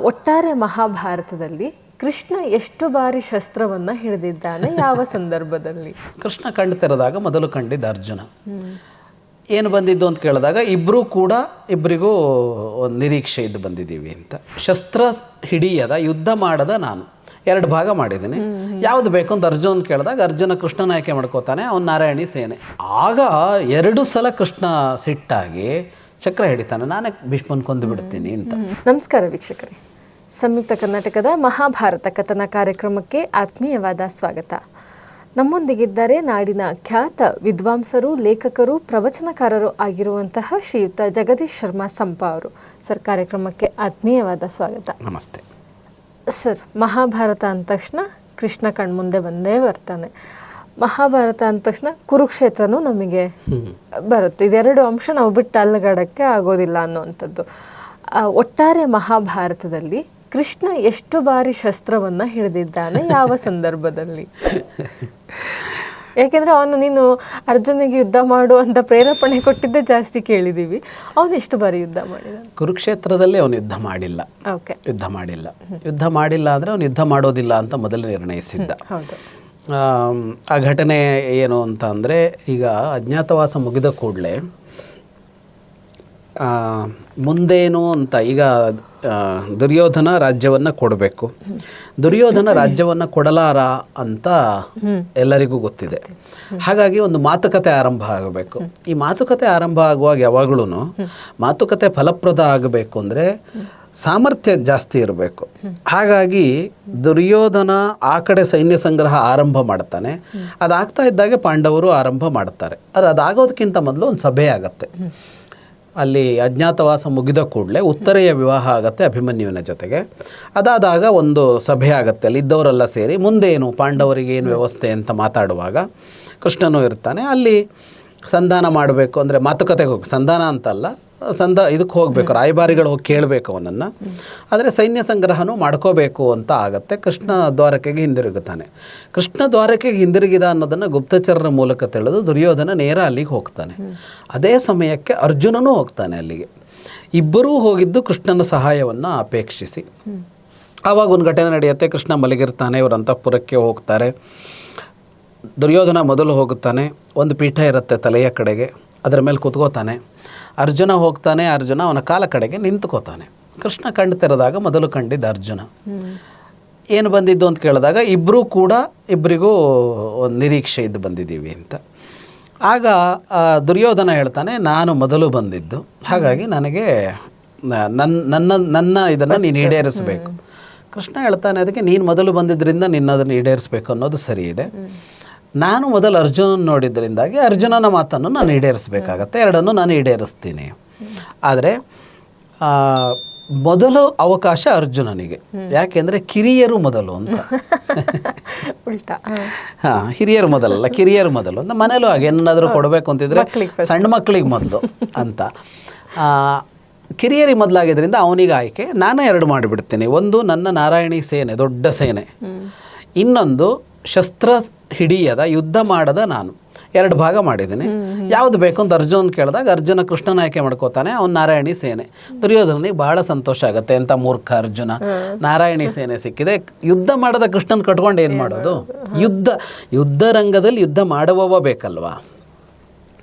ಒಟ್ಟಾರೆ ಮಹಾಭಾರತದಲ್ಲಿ ಕೃಷ್ಣ ಎಷ್ಟು ಬಾರಿ ಶಸ್ತ್ರವನ್ನ ಹಿಡಿದಿದ್ದಾನೆ, ಯಾವ ಸಂದರ್ಭದಲ್ಲಿ? ಕೃಷ್ಣ ಕಣ್ಣು ತೆರೆದಾಗ ಮೊದಲು ಕಂಡಿದ್ದ ಅರ್ಜುನ. ಏನು ಬಂದಿದ್ದು ಅಂತ ಕೇಳಿದಾಗ ಇಬ್ಬರಿಗೂ ಒಂದು ನಿರೀಕ್ಷೆ ಇದ್ದು ಬಂದಿದ್ದೀವಿ ಅಂತ. ಶಸ್ತ್ರ ಹಿಡಿಯದ ಯುದ್ಧ ಮಾಡದ ನಾನು 2 ಭಾಗ ಮಾಡಿದ್ದೀನಿ, ಯಾವುದು ಬೇಕು ಅಂತ ಅರ್ಜುನ್ ಕೇಳಿದಾಗ ಅರ್ಜುನ ಕೃಷ್ಣನ ಆಯ್ಕೆ ಮಾಡ್ಕೋತಾನೆ, ಅವನು ನಾರಾಯಣಿ ಸೇನೆ. ಆಗ 2 ಸಲ ಕೃಷ್ಣ ಸಿಟ್ಟಾಗಿ ಚಕ್ರ ಹಿಡಿತಾನೆ, ನಾನೇ ಭೀಷ್ಮನ್ ಕೊಂದು ಬಿಡ್ತೀನಿ ಅಂತ. ನಮಸ್ಕಾರ ವೀಕ್ಷಕರೇ, ಸಂಯುಕ್ತ ಕರ್ನಾಟಕದ ಮಹಾಭಾರತ ಕಥನ ಕಾರ್ಯಕ್ರಮಕ್ಕೆ ಆತ್ಮೀಯವಾದ ಸ್ವಾಗತ. ನಮ್ಮೊಂದಿಗಿದ್ದಾರೆ ನಾಡಿನ ಖ್ಯಾತ ವಿದ್ವಾಂಸರು, ಲೇಖಕರು, ಪ್ರವಚನಕಾರರು ಆಗಿರುವಂತಹ ಶ್ರೀಯುತ ಜಗದೀಶ್ ಶರ್ಮಾ ಸಂಪ ಅವರು. ಸರ್, ಕಾರ್ಯಕ್ರಮಕ್ಕೆ ಆತ್ಮೀಯವಾದ ಸ್ವಾಗತ. ನಮಸ್ತೆ ಸರ್. ಮಹಾಭಾರತ ಅಂದ ತಕ್ಷಣ ಕೃಷ್ಣ ಕಣ್ಮುಂದೆ ಬಂದೇ ಬರ್ತಾನೆ. ಮಹಾಭಾರತ ಅಂದ ತಕ್ಷಣ ಕುರುಕ್ಷೇತ್ರನೂ ನಮಗೆ ಬರುತ್ತೆ. ಇದೆರಡು ಅಂಶ ನಾವು ಬಿಟ್ಟು ಅಲ್ಲಗಡಕ್ಕೆ ಆಗೋದಿಲ್ಲ ಅನ್ನುವಂಥದ್ದು. ಒಟ್ಟಾರೆ ಮಹಾಭಾರತದಲ್ಲಿ ಕೃಷ್ಣ ಎಷ್ಟು ಬಾರಿ ಶಸ್ತ್ರವನ್ನ ಹಿಡಿದಿದ್ದಾನೆ, ಯಾವ ಸಂದರ್ಭದಲ್ಲಿ? ಯಾಕೆಂದ್ರೆ ನೀನು ಅರ್ಜುನಿಗೆ ಯುದ್ಧ ಮಾಡು ಅಂತ ಪ್ರೇರೇಪಣೆ ಕೊಟ್ಟಿದ್ದೆ ಜಾಸ್ತಿ ಕೇಳಿದೀವಿ. ಅವನು ಎಷ್ಟು ಬಾರಿ ಯುದ್ಧ ಮಾಡಿದ? ಕುರುಕ್ಷೇತ್ರದಲ್ಲಿ ಅವನು ಯುದ್ಧ ಮಾಡಿಲ್ಲ. ಯುದ್ಧ ಮಾಡಿಲ್ಲ ಅಂದ್ರೆ ಅವನು ಯುದ್ಧ ಮಾಡೋದಿಲ್ಲ ಅಂತ ಮೊದಲು ನಿರ್ಣಯಿಸಿದ್ದ. ಆ ಘಟನೆ ಏನು ಅಂತ ಅಂದರೆ, ಈಗ ಅಜ್ಞಾತವಾಸ ಮುಗಿದ ಕೂಡಲೇ ಮುಂದೇನು ಅಂತ, ಈಗ ದುರ್ಯೋಧನ ರಾಜ್ಯವನ್ನು ಕೊಡಬೇಕು. ದುರ್ಯೋಧನ ರಾಜ್ಯವನ್ನು ಕೊಡಲಾರ ಅಂತ ಎಲ್ಲರಿಗೂ ಗೊತ್ತಿದೆ. ಹಾಗಾಗಿ ಒಂದು ಮಾತುಕತೆ ಆರಂಭ ಆಗಬೇಕು. ಈ ಮಾತುಕತೆ ಆರಂಭ ಆಗುವಾಗ ಯಾವಾಗಲೂ ಮಾತುಕತೆ ಫಲಪ್ರದ ಆಗಬೇಕು ಅಂದರೆ ಸಾಮರ್ಥ್ಯ ಜಾಸ್ತಿ ಇರಬೇಕು. ಹಾಗಾಗಿ ದುರ್ಯೋಧನ ಆ ಕಡೆ ಸೈನ್ಯ ಸಂಗ್ರಹ ಆರಂಭ ಮಾಡ್ತಾನೆ. ಅದಾಗ್ತಾ ಇದ್ದಾಗೆ ಪಾಂಡವರು ಆರಂಭ ಮಾಡ್ತಾರೆ. ಅದಾಗೋದಕ್ಕಿಂತ ಮೊದಲು ಒಂದು ಸಭೆ ಆಗತ್ತೆ. ಅಲ್ಲಿ ಅಜ್ಞಾತವಾಸ ಮುಗಿದ ಕೂಡಲೇ ಉತ್ತರೆಯ ವಿವಾಹ ಆಗತ್ತೆ ಅಭಿಮನ್ಯುವಿನ ಜೊತೆಗೆ. ಅದಾದಾಗ ಒಂದು ಸಭೆ ಆಗತ್ತೆ, ಅಲ್ಲಿ ಇದ್ದವರೆಲ್ಲ ಸೇರಿ ಮುಂದೇನು ಪಾಂಡವರಿಗೆ ಏನು ವ್ಯವಸ್ಥೆ ಅಂತ ಮಾತಾಡುವಾಗ ಕೃಷ್ಣನೂ ಇರ್ತಾನೆ. ಅಲ್ಲಿ ಸಂಧಾನ ಮಾಡಬೇಕು ಅಂದರೆ ಮಾತುಕತೆಗೆ ಹೋಗಿ, ಸಂಧಾನ ಅಂತಲ್ಲ, ಇದಕ್ಕೆ ಹೋಗಬೇಕು, ರಾಯಭಾರಿಗಳು ಹೋಗಿ ಕೇಳಬೇಕು ಅವನನ್ನು. ಆದರೆ ಸೈನ್ಯ ಸಂಗ್ರಹನೂ ಮಾಡ್ಕೋಬೇಕು ಅಂತ ಆಗತ್ತೆ. ಕೃಷ್ಣ ದ್ವಾರಕೆಗೆ ಹಿಂದಿರುಗುತ್ತಾನೆ. ಕೃಷ್ಣ ದ್ವಾರಕೆಗೆ ಹಿಂದಿರುಗಿದ ಅನ್ನೋದನ್ನು ಗುಪ್ತಚರರ ಮೂಲಕ ತಿಳಿದು ದುರ್ಯೋಧನ ನೇರ ಅಲ್ಲಿಗೆ ಹೋಗ್ತಾನೆ. ಅದೇ ಸಮಯಕ್ಕೆ ಅರ್ಜುನನೂ ಹೋಗ್ತಾನೆ ಅಲ್ಲಿಗೆ. ಇಬ್ಬರೂ ಹೋಗಿದ್ದು ಕೃಷ್ಣನ ಸಹಾಯವನ್ನು ಅಪೇಕ್ಷಿಸಿ. ಆವಾಗ ಒಂದು ಘಟನೆ ನಡೆಯುತ್ತೆ. ಕೃಷ್ಣ ಮಲಗಿರ್ತಾನೆ, ಇವರು ಅಂತಃಪುರಕ್ಕೆ ಹೋಗ್ತಾರೆ. ದುರ್ಯೋಧನ ಮೊದಲು ಹೋಗುತ್ತಾನೆ. ಒಂದು ಪೀಠ ಇರುತ್ತೆ ತಲೆಯ ಕಡೆಗೆ, ಅದರ ಮೇಲೆ ಕೂತ್ಕೋತಾನೆ. ಅರ್ಜುನ ಹೋಗ್ತಾನೆ. ಅರ್ಜುನ ಅವನ ಕಾಲ ಕಡೆಗೆ ನಿಂತ್ಕೋತಾನೆ. ಕೃಷ್ಣ ಕಣ್ಣು ತೆರೆದಾಗ ಮೊದಲು ಕಂಡಿದ್ದ ಅರ್ಜುನ. ಏನು ಬಂದಿದ್ದು ಅಂತ ಕೇಳಿದಾಗ ಇಬ್ಬರಿಗೂ ಒಂದು ನಿರೀಕ್ಷೆ ಇದ್ದು ಬಂದಿದ್ದೀವಿ ಅಂತ. ಆಗ ದುರ್ಯೋಧನ ಹೇಳ್ತಾನೆ, ನಾನು ಮೊದಲು ಬಂದಿದ್ದು, ಹಾಗಾಗಿ ನನಗೆ ನನ್ನ ಇದನ್ನು ನೀನು ಈಡೇರಿಸಬೇಕು. ಕೃಷ್ಣ ಹೇಳ್ತಾನೆ, ಅದಕ್ಕೆ ನೀನು ಮೊದಲು ಬಂದಿದ್ದರಿಂದ ನಿನ್ನದನ್ನು ಈಡೇರಿಸಬೇಕು ಅನ್ನೋದು ಸರಿ ಇದೆ. ನಾನು ಮೊದಲು ಅರ್ಜುನನ ನೋಡಿದ್ದರಿಂದಾಗಿ ಅರ್ಜುನನ ಮಾತನ್ನು ನಾನು ಈಡೇರಿಸಬೇಕಾಗತ್ತೆ. ಎರಡನ್ನು ನಾನು ಈಡೇರಿಸ್ತೀನಿ. ಆದರೆ ಮೊದಲು ಅವಕಾಶ ಅರ್ಜುನನಿಗೆ. ಯಾಕೆಂದರೆ ಕಿರಿಯರು ಮೊದಲು ಅಂತ. ಹಿರಿಯರು ಮೊದಲಲ್ಲ, ಕಿರಿಯರು ಮೊದಲು ಅಂತ. ಮನೇಲೂ ಹಾಗೆ ಏನಾದರೂ ಕೊಡಬೇಕು ಅಂತಿದ್ರೆ ಸಣ್ಣ ಮಕ್ಕಳಿಗೆ ಮೊದಲು ಅಂತ. ಕಿರಿಯರಿಗೆ ಮೊದಲಾಗಿದ್ದರಿಂದ ಅವನಿಗೆ ಆಯ್ಕೆ. ನಾನು 2 ಮಾಡಿಬಿಡ್ತೀನಿ. ಒಂದು ನನ್ನ ನಾರಾಯಣಿ ಸೇನೆ, ದೊಡ್ಡ ಸೇನೆ. ಇನ್ನೊಂದು ಶಸ್ತ್ರ ಹಿಡಿಯದ ಯುದ್ಧ ಮಾಡದ ನಾನು. 2 ಭಾಗ ಮಾಡಿದ್ದೀನಿ, ಯಾವುದು ಬೇಕು ಅಂತ ಅರ್ಜುನ್ ಕೇಳಿದಾಗ ಅರ್ಜುನ ಕೃಷ್ಣನ ಆಯ್ಕೆ ಮಾಡ್ಕೋತಾನೆ, ಅವನು ನಾರಾಯಣಿ ಸೇನೆ. ದುರ್ಯೋಧನಿಗೆ ಬಹಳ ಸಂತೋಷ ಆಗುತ್ತೆ. ಎಂಥ ಮೂರ್ಖ ಅರ್ಜುನ, ನಾರಾಯಣಿ ಸೇನೆ ಸಿಕ್ಕಿದೆ. ಯುದ್ಧ ಮಾಡದ ಕೃಷ್ಣನ್ ಕಟ್ಕೊಂಡು ಏನು ಮಾಡೋದು? ಯುದ್ಧ ರಂಗದಲ್ಲಿ ಯುದ್ಧ ಮಾಡುವವ ಬೇಕಲ್ವಾ?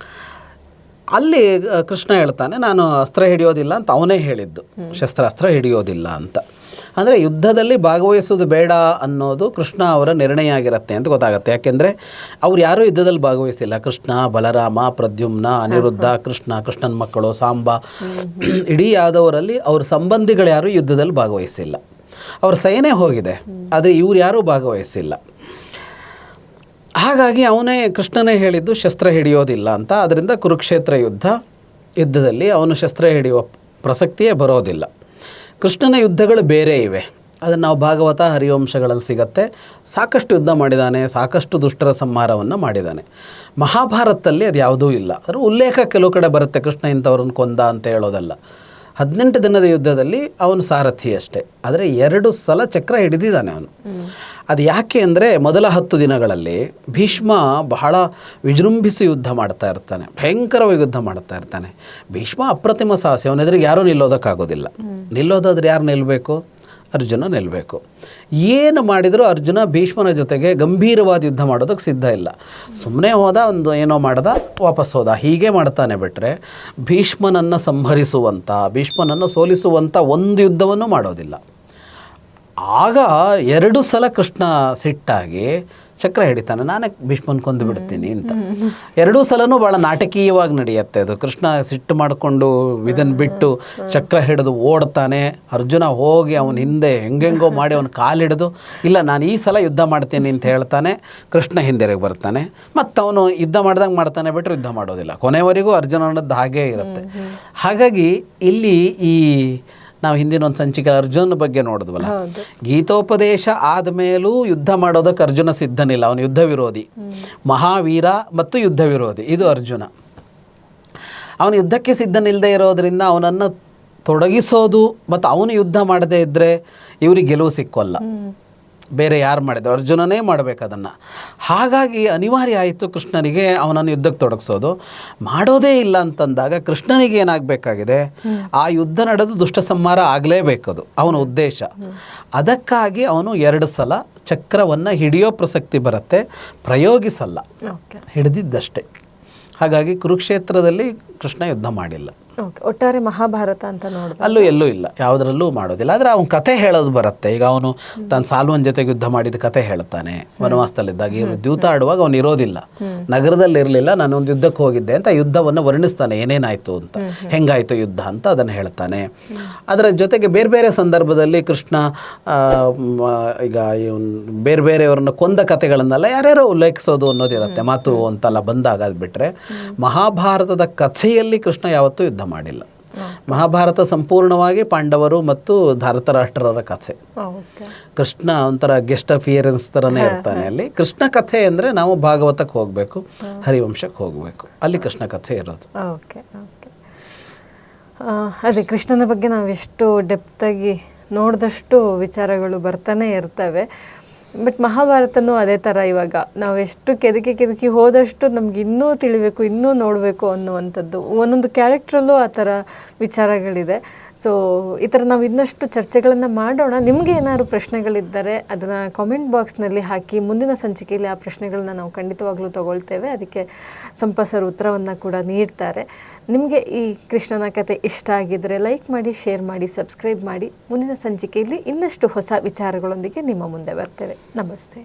ಅಲ್ಲಿ ಕೃಷ್ಣ ಹೇಳ್ತಾನೆ, ನಾನು ಅಸ್ತ್ರ ಹಿಡಿಯೋದಿಲ್ಲ ಅಂತ ಅವನೇ ಹೇಳಿದ್ದು, ಶಸ್ತ್ರಾಸ್ತ್ರ ಹಿಡಿಯೋದಿಲ್ಲ ಅಂತ. ಅಂದರೆ ಯುದ್ಧದಲ್ಲಿ ಭಾಗವಹಿಸೋದು ಬೇಡ ಅನ್ನೋದು ಕೃಷ್ಣ ಅವರ ನಿರ್ಣಯ ಆಗಿರುತ್ತೆ ಅಂತ ಗೊತ್ತಾಗುತ್ತೆ. ಯಾಕೆಂದರೆ ಅವ್ರು ಯಾರೂ ಯುದ್ಧದಲ್ಲಿ ಭಾಗವಹಿಸಿಲ್ಲ. ಕೃಷ್ಣ, ಬಲರಾಮ, ಪ್ರದ್ಯುಮ್ನ, ಅನಿರುದ್ಧ, ಕೃಷ್ಣನ ಮಕ್ಕಳು, ಸಾಂಬ, ಇಡೀ ಯಾದವರಲ್ಲಿ ಅವ್ರ ಸಂಬಂಧಿಗಳು ಯಾರೂ ಯುದ್ಧದಲ್ಲಿ ಭಾಗವಹಿಸಿಲ್ಲ. ಅವ್ರ ಸೇನೆ ಹೋಗಿದೆ, ಆದರೆ ಇವ್ರು ಯಾರೂ ಭಾಗವಹಿಸಿಲ್ಲ. ಹಾಗಾಗಿ ಅವನೇ ಕೃಷ್ಣನೇ ಹೇಳಿದ್ದು ಶಸ್ತ್ರ ಹಿಡಿಯೋದಿಲ್ಲ ಅಂತ. ಅದರಿಂದ ಕುರುಕ್ಷೇತ್ರ ಯುದ್ಧದಲ್ಲಿ ಅವನು ಶಸ್ತ್ರ ಹಿಡಿಯುವ ಪ್ರಸಕ್ತಿಯೇ ಬರೋದಿಲ್ಲ. ಕೃಷ್ಣನ ಯುದ್ಧಗಳು ಬೇರೆ ಇವೆ, ಅದನ್ನು ನಾವು ಭಾಗವತ, ಹರಿವಂಶಗಳಲ್ಲಿ ಸಿಗತ್ತೆ. ಸಾಕಷ್ಟು ಯುದ್ಧ ಮಾಡಿದ್ದಾನೆ, ಸಾಕಷ್ಟು ದುಷ್ಟರ ಸಂಹಾರವನ್ನು ಮಾಡಿದ್ದಾನೆ. ಮಹಾಭಾರತದಲ್ಲಿ ಅದು ಯಾವುದೂ ಇಲ್ಲ. ಅದರ ಉಲ್ಲೇಖ ಕೆಲವು ಕಡೆ ಬರುತ್ತೆ, ಕೃಷ್ಣ ಇಂಥವ್ರನ್ನ ಕೊಂದ ಅಂತ ಹೇಳೋದಲ್ಲ. 18 ದಿನದ ಯುದ್ಧದಲ್ಲಿ ಅವನು ಸಾರಥಿ ಅಷ್ಟೇ. ಆದರೆ 2 ಸಲ ಚಕ್ರ ಹಿಡಿದಿದ್ದಾನೆ ಅವನು. ಅದು ಯಾಕೆ ಅಂದರೆ ಮೊದಲ 10 ದಿನಗಳಲ್ಲಿ ಭೀಷ್ಮ ಬಹಳ ವಿಜೃಂಭಿಸಿ ಯುದ್ಧ ಮಾಡ್ತಾ ಇರ್ತಾನೆ, ಭಯಂಕರವಾಗಿ ಯುದ್ಧ ಮಾಡ್ತಾ ಇರ್ತಾನೆ. ಭೀಷ್ಮ ಅಪ್ರತಿಮ ಸಾಹಸಿ, ಅವನ ಎದುರಿಗೆ ಯಾರೂ ನಿಲ್ಲೋದಕ್ಕಾಗೋದಿಲ್ಲ. ನಿಲ್ಲೋದಾದ್ರೆ ಯಾರು ನಿಲ್ಲಬೇಕು? ಅರ್ಜುನ ನಿಲ್ಲಬೇಕು. ಏನು ಮಾಡಿದರೂ ಅರ್ಜುನ ಭೀಷ್ಮನ ಜೊತೆಗೆ ಗಂಭೀರವಾದ ಯುದ್ಧ ಮಾಡೋದಕ್ಕೆ ಸಿದ್ಧ ಇಲ್ಲ. ಸುಮ್ಮನೆ ಹೋದ, ಒಂದು ಏನೋ ಮಾಡ್ದ, ವಾಪಸ್ ಹೋದ, ಹೀಗೆ ಮಾಡ್ತಾನೆ ಬಿಟ್ಟರೆ ಭೀಷ್ಮನನ್ನು ಸಂಹರಿಸುವಂಥ, ಭೀಷ್ಮನನ್ನು ಸೋಲಿಸುವಂಥ ಒಂದು ಯುದ್ಧವನ್ನು ಮಾಡೋದಿಲ್ಲ. ಆಗ 2 ಸಲ ಕೃಷ್ಣ ಸಿಟ್ಟಾಗಿ ಚಕ್ರ ಹಿಡಿತಾನೆ, ನಾನೇ ಭೀಷ್ಮನ್ ಕೊಂದು ಬಿಡ್ತೀನಿ ಅಂತ. 2 ಸಲನೂ ಭಾಳ ನಾಟಕೀಯವಾಗಿ ನಡೆಯುತ್ತೆ ಅದು. ಕೃಷ್ಣ ಸಿಟ್ಟು ಮಾಡಿಕೊಂಡು ಇದನ್ನು ಬಿಟ್ಟು ಚಕ್ರ ಹಿಡಿದು ಓಡ್ತಾನೆ. ಅರ್ಜುನ ಹೋಗಿ ಅವನ ಹಿಂದೆ ಹೆಂಗೆಂಗೋ ಮಾಡಿ ಅವನ ಕಾಲಿಡಿದು, ಇಲ್ಲ ನಾನು ಈ ಸಲ ಯುದ್ಧ ಮಾಡ್ತೀನಿ ಅಂತ ಹೇಳ್ತಾನೆ. ಕೃಷ್ಣ ಹಿಂದೆರೆಗೆ ಬರ್ತಾನೆ, ಮತ್ತು ಅವನು ಯುದ್ಧ ಮಾಡ್ದಂಗೆ ಮಾಡ್ತಾನೆ ಬಿಟ್ಟರೆ ಯುದ್ಧ ಮಾಡೋದಿಲ್ಲ. ಕೊನೆವರೆಗೂ ಅರ್ಜುನನದ್ದು ಹಾಗೇ ಇರುತ್ತೆ. ಹಾಗಾಗಿ ಇಲ್ಲಿ ಈ ನಾವು ಹಿಂದಿನ ಒಂದು ಸಂಚಿಕೆ ಅರ್ಜುನ ಬಗ್ಗೆ ನೋಡಿದ್ವಲ್ಲ, ಗೀತೋಪದೇಶ ಆದಮೇಲೂ ಯುದ್ಧ ಮಾಡೋದಕ್ಕೆ ಅರ್ಜುನ ಸಿದ್ಧನಿಲ್ಲ. ಅವನು ಯುದ್ಧ ವಿರೋಧಿ, ಮಹಾವೀರ ಮತ್ತು ಯುದ್ಧ ವಿರೋಧಿ. ಇದು ಅರ್ಜುನ. ಅವನು ಯುದ್ಧಕ್ಕೆ ಸಿದ್ಧನಿಲ್ಲದೆ ಇರೋದರಿಂದ ಅವನನ್ನು ತೊಡಗಿಸೋದು ಮತ್ತು ಅವನು ಯುದ್ಧ ಮಾಡದೇ ಇದ್ದರೆ ಇವ್ರಿಗೆ ಗೆಲುವು ಸಿಕ್ಕೋಲ್ಲ. ಬೇರೆ ಯಾರು ಮಾಡಿದ್ರು, ಅರ್ಜುನನೇ ಮಾಡಬೇಕು ಅದನ್ನು. ಹಾಗಾಗಿ ಅನಿವಾರ್ಯ ಆಯಿತು ಕೃಷ್ಣನಿಗೆ ಅವನನ್ನು ಯುದ್ಧಕ್ಕೆ ತೊಡಗಿಸೋದು. ಮಾಡೋದೇ ಇಲ್ಲ ಅಂತಂದಾಗ ಕೃಷ್ಣನಿಗೆ ಏನಾಗಬೇಕಾಗಿದೆ, ಆ ಯುದ್ಧ ನಡೆದು ದುಷ್ಟ ಸಂಹಾರ ಆಗಲೇಬೇಕದು ಅವನ ಉದ್ದೇಶ. ಅದಕ್ಕಾಗಿ ಅವನು 2 ಸಲ ಚಕ್ರವನ್ನು ಹಿಡಿಯೋ ಪ್ರಸಕ್ತಿ ಬರುತ್ತೆ, ಪ್ರಯೋಗಿಸಲ್ಲ, ಹಿಡಿದಿದ್ದಷ್ಟೇ. ಹಾಗಾಗಿ ಕುರುಕ್ಷೇತ್ರದಲ್ಲಿ ಕೃಷ್ಣ ಯುದ್ಧ ಮಾಡಿಲ್ಲ. ಒಟ್ಟಾರೆ ಮಹಾಭಾರತ ಅಂತ ನೋಡಿದ್ರೆ ಅಲ್ಲೂ ಎಲ್ಲೂ ಇಲ್ಲ, ಯಾವುದರಲ್ಲೂ ಮಾಡೋದಿಲ್ಲ. ಆದರೆ ಅವನ ಕಥೆ ಹೇಳೋದು ಬರುತ್ತೆ. ಈಗ ಅವನು ತಾನು ಸಾಲ್ವನ್ ಜೊತೆಗೆ ಯುದ್ಧ ಮಾಡಿದ ಕಥೆ ಹೇಳ್ತಾನೆ. ವನವಾಸದಲ್ಲಿದ್ದಾಗ ದ್ಯೂತ ಆಡುವಾಗ ಅವನು ಇರೋದಿಲ್ಲ, ನಗರದಲ್ಲಿ ಇರಲಿಲ್ಲ, ನಾನು ಒಂದು ಯುದ್ಧಕ್ಕೆ ಹೋಗಿದ್ದೆ ಅಂತ ಯುದ್ಧವನ್ನು ವರ್ಣಿಸ್ತಾನೆ, ಏನೇನಾಯಿತು ಅಂತ, ಹೆಂಗಾಯಿತು ಯುದ್ಧ ಅಂತ ಅದನ್ನು ಹೇಳ್ತಾನೆ. ಅದರ ಜೊತೆಗೆ ಬೇರೆ ಬೇರೆ ಸಂದರ್ಭದಲ್ಲಿ ಕೃಷ್ಣ ಈಗ ಬೇರೆ ಬೇರೆಯವ್ರನ್ನ ಕೊಂದ ಕಥೆಗಳನ್ನೆಲ್ಲ ಯಾರ್ಯಾರೋ ಉಲ್ಲೇಖಿಸೋದು ಅನ್ನೋದಿರುತ್ತೆ. ಮಾತು ಅಂತೆಲ್ಲ ಬಂದಾಗ ಅದು ಬಿಟ್ಟರೆ ಮಹಾಭಾರತದ ಕಥೆಯಲ್ಲಿ ಕೃಷ್ಣ ಯಾವತ್ತೂ ಯುದ್ಧ ಮಾಡಿಲ್ಲ. ಮಹಾಭಾರತ ಸಂಪೂರ್ಣವಾಗಿ ಪಾಂಡವರು ಮತ್ತು ಧೃತರಾಷ್ಟ್ರರ ಕಥೆ. ಕೃಷ್ಣ ಒಂಥರ ಗೆಸ್ಟ್ ಅಪಿಯರೆನ್ಸ್ ಥರನೇ ಇರ್ತಾನೆ ಅಲ್ಲಿ. ಕೃಷ್ಣ ಕಥೆ ಅಂದರೆ ನಾವು ಭಾಗವತಕ್ಕೆ ಹೋಗಬೇಕು, ಹರಿವಂಶಕ್ಕೆ ಹೋಗಬೇಕು, ಅಲ್ಲಿ ಕೃಷ್ಣ ಕಥೆ ಇರೋದು. ಓಕೆ ಓಕೆ ಅದೇ ಕೃಷ್ಣನ ಬಗ್ಗೆ ನಾವು ಎಷ್ಟು ಡೆಪ್ತಾಗಿ ನೋಡಿದಷ್ಟು ವಿಚಾರಗಳು ಬರ್ತಾನೆ ಇರ್ತವೆ. ಬಟ್ ಮಹಾಭಾರತನೂ ಅದೇ ಥರ. ಇವಾಗ ನಾವು ಎಷ್ಟು ಕೆದಕಿ ಹೋದಷ್ಟು ನಮ್ಗೆ ಇನ್ನೂ ತಿಳಿಬೇಕು, ಇನ್ನೂ ನೋಡಬೇಕು ಅನ್ನುವಂಥದ್ದು. ಒಂದೊಂದು ಕ್ಯಾರೆಕ್ಟ್ರಲ್ಲೂ ಆ ಥರ ವಿಚಾರಗಳಿದೆ. ಸೊ ಈ ಥರ ನಾವು ಇನ್ನಷ್ಟು ಚರ್ಚೆಗಳನ್ನು ಮಾಡೋಣ. ನಿಮಗೆ ಏನಾದ್ರು ಪ್ರಶ್ನೆಗಳಿದ್ದರೆ ಅದನ್ನು ಕಾಮೆಂಟ್ ಬಾಕ್ಸ್ನಲ್ಲಿ ಹಾಕಿ, ಮುಂದಿನ ಸಂಚಿಕೆಯಲ್ಲಿ ಆ ಪ್ರಶ್ನೆಗಳನ್ನ ನಾವು ಖಂಡಿತವಾಗ್ಲೂ ತಗೊಳ್ತೇವೆ. ಅದಕ್ಕೆ ಸಂಪಸರು ಉತ್ತರವನ್ನು ಕೂಡ ನೀಡ್ತಾರೆ. ನಿಮಗೆ ಈ ಕೃಷ್ಣನ ಕಥೆ ಇಷ್ಟ ಆಗಿದ್ದರೆ ಲೈಕ್ ಮಾಡಿ, ಶೇರ್ ಮಾಡಿ, ಸಬ್ಸ್ಕ್ರೈಬ್ ಮಾಡಿ. ಮುಂದಿನ ಸಂಚಿಕೆಯಲ್ಲಿ ಇನ್ನಷ್ಟು ಹೊಸ ವಿಚಾರಗಳೊಂದಿಗೆ ನಿಮ್ಮ ಮುಂದೆ ಬರ್ತೇವೆ. ನಮಸ್ತೆ.